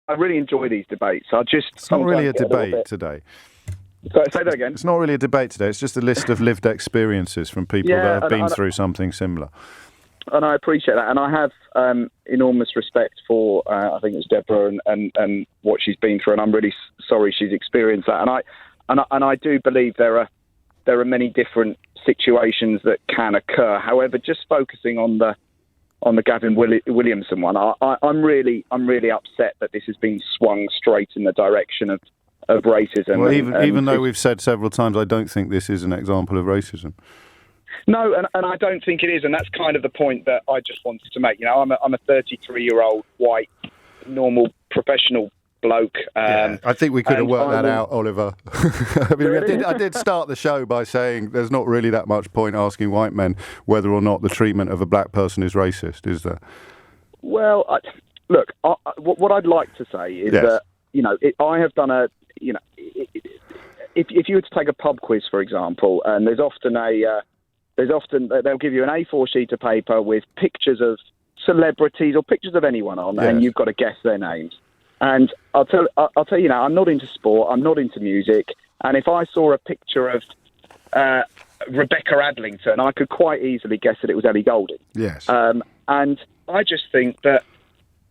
I really enjoy these debates. It's not really a debate today. So, say that again. It's not really a debate today. It's just a list of lived experiences from people that have been through something similar. And I appreciate that. And I have enormous respect for, I think it's Deborah and what she's been through. And I'm really sorry she's experienced that. And I do believe there are many different situations that can occur. However, just focusing on the Gavin Williamson one, I'm really upset that this has been swung straight in the direction of racism. Well, even though we've said several times, I don't think this is an example of racism. No, and I don't think it is, and that's kind of the point that I just wanted to make. I'm a 33-year-old white, normal, professional bloke. I think we could have worked that out, Oliver. I mean, I did start the show by saying there's not really that much point asking white men whether or not the treatment of a black person is racist, is there? Well, look, what I'd like to say is that I have done a if you were to take a pub quiz, for example, and there's often they'll give you an A4 sheet of paper with pictures of celebrities or pictures of anyone on, and you've got to guess their names. And I'll tell you now, I'm not into sport, I'm not into music, and if I saw a picture of Rebecca Adlington, I could quite easily guess that it was Ellie Goulding. Yes. And I just think that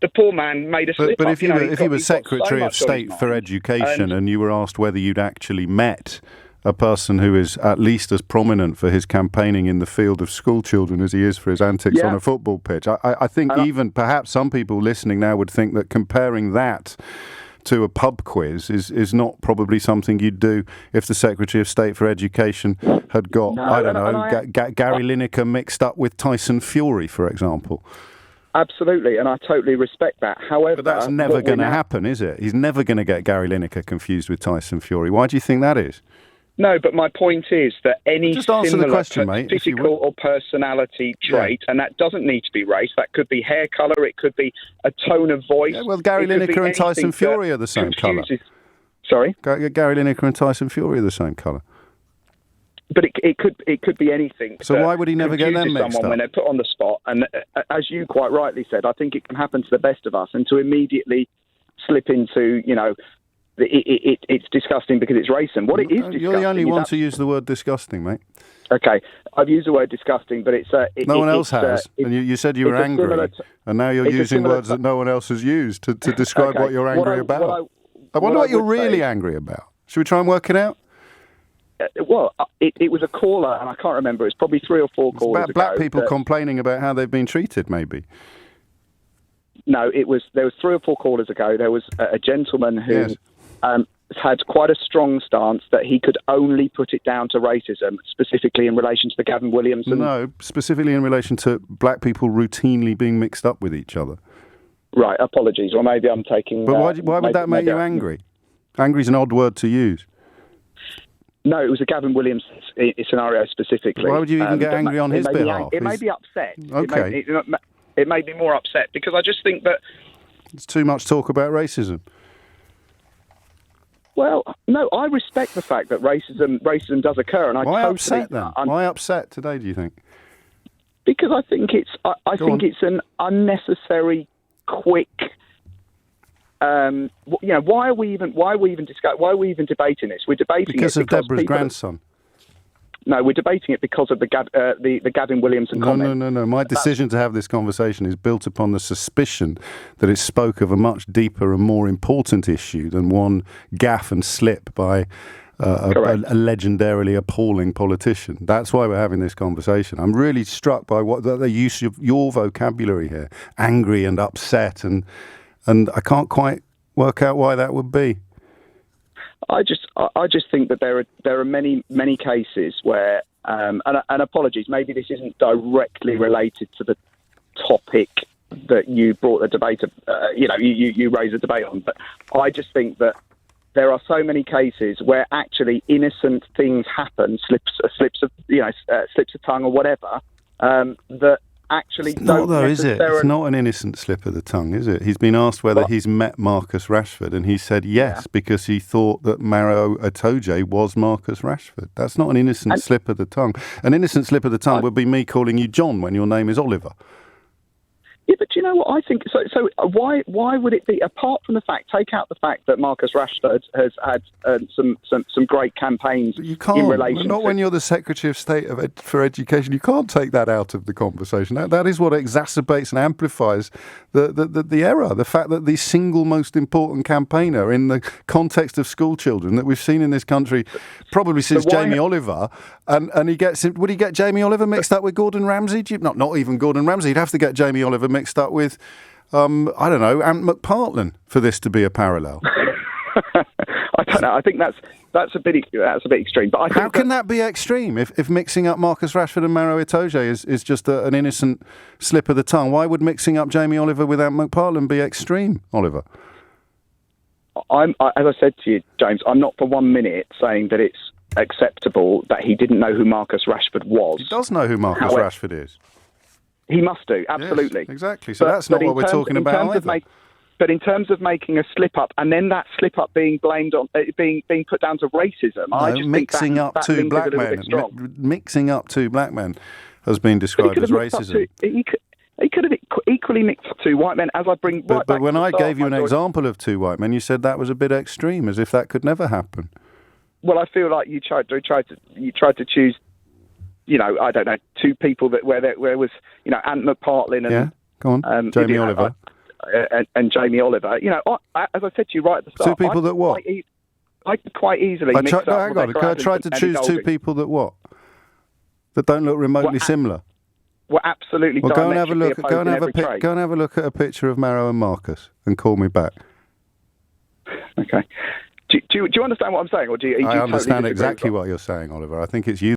the poor man made a slip But up. if you were Secretary of State for Education and you were asked whether you'd actually met a person who is at least as prominent for his campaigning in the field of school children as he is for his antics on a football pitch, I think even perhaps some people listening now would think that comparing that to a pub quiz is not probably something you'd do if the Secretary of State for Education had got, Gary Lineker mixed up with Tyson Fury, for example. Absolutely, and I totally respect that. However, but that's never going to happen, is it? He's never going to get Gary Lineker confused with Tyson Fury. Why do you think that is? No, but my point is that any similar mate, physical or personality trait, and that doesn't need to be race, that could be hair colour, it could be a tone of voice. Yeah, well, Gary Lineker and Tyson Fury are the same colour. Sorry? Gary Lineker and Tyson Fury are the same colour. But it could be anything. So why would he never get them mixed up? When they're put on the spot, and as you quite rightly said, I think it can happen to the best of us, and to immediately slip into, it's disgusting because it's racism. What it is disgusting. You're the only one to use the word disgusting, mate. Okay, I've used the word disgusting, but it's... no one else has. And you said you were angry, and now you're using words that no one else has used to describe what you're angry about. I wonder what you're really angry about. Should we try and work it out? It was a caller, and I can't remember. It's probably 3 or 4 callers about black people complaining about how they've been treated, maybe. No, there was 3 or 4 callers ago. There was a gentleman who had quite a strong stance that he could only put it down to racism, specifically in relation to the Gavin Williamson. No, specifically in relation to black people routinely being mixed up with each other. Right, apologies. Or maybe I'm taking... But why would that make you angry? Angry is an odd word to use. No, it was a Gavin Williamson scenario specifically. Why would you even get angry on his behalf? It made me upset. Okay. It made me more upset because I just think that... It's too much talk about racism. Well, no, I respect the fact that racism does occur, and Why upset then? Why upset today, do you think? Because I think it's it's an unnecessary, quick... why are we even debating this? We're debating because it of Deborah's grandson. No, we're debating it because of the Gavin Williamson comment. No. My decision to have this conversation is built upon the suspicion that it spoke of a much deeper and more important issue than one gaffe and slip by a legendarily appalling politician. That's why we're having this conversation. I'm really struck by the use of your vocabulary here, angry and upset, and I can't quite work out why that would be. I just think that there are many cases where and apologies, maybe this isn't directly related to the topic that you brought the debate you raised a debate on, but I just think that there are so many cases where actually innocent things happen, slips of tongue or whatever, that actually don't is it? It's not an innocent slip of the tongue, is it? He's been asked whether he's met Marcus Rashford, and he said yes, because he thought that Maro Itoje was Marcus Rashford. That's not an innocent slip of the tongue. An innocent slip of the tongue would be me calling you John when your name is Oliver. Yeah, but do you know what I think? So why would it be, apart from the fact, take out the fact that Marcus Rashford has had some great campaigns in relation not to... when you're the Secretary of State for Education. You can't take that out of the conversation. That is what exacerbates and amplifies the error. The fact that the single most important campaigner in the context of school children that we've seen in this country probably since Jamie Oliver, and he gets... Would he get Jamie Oliver mixed up with Gordon Ramsay? Not even Gordon Ramsay. He'd have to get Jamie Oliver mixed up with, I don't know, Ant McPartlin for this to be a parallel. I don't know. I think that's a bit extreme. But I think how can that be extreme if mixing up Marcus Rashford and Maro Itoje is just an innocent slip of the tongue? Why would mixing up Jamie Oliver with Ant McPartlin be extreme, Oliver? As I said to you, James, I'm not for 1 minute saying that it's acceptable that he didn't know who Marcus Rashford was. He does know who Marcus Rashford is. He must do, absolutely. Yes, exactly. So that's not what we're talking about either. But in terms of making a slip-up, and then that slip-up being blamed on, being put down to racism, I just mixing think up two black men. Mixing up two black men has been described as racism. He could have equally mixed up two white men, as I bring right back. But when I gave you an example of two white men, you said that was a bit extreme, as if that could never happen. Well, I feel like you tried to choose, I don't know, two people where was, Ant McPartlin and go on, Jamie Oliver and Jamie Oliver. As I said to you right at the start, two people that what? I could quite easily. I tried to choose two people that what? That don't look remotely similar. Well, absolutely. Well, go and have a look. Go and have a look at a picture of Maro and Marcus, and call me back. Okay. Do you understand what I'm saying, or do you I understand totally exactly what you're saying, Oliver. I think it's you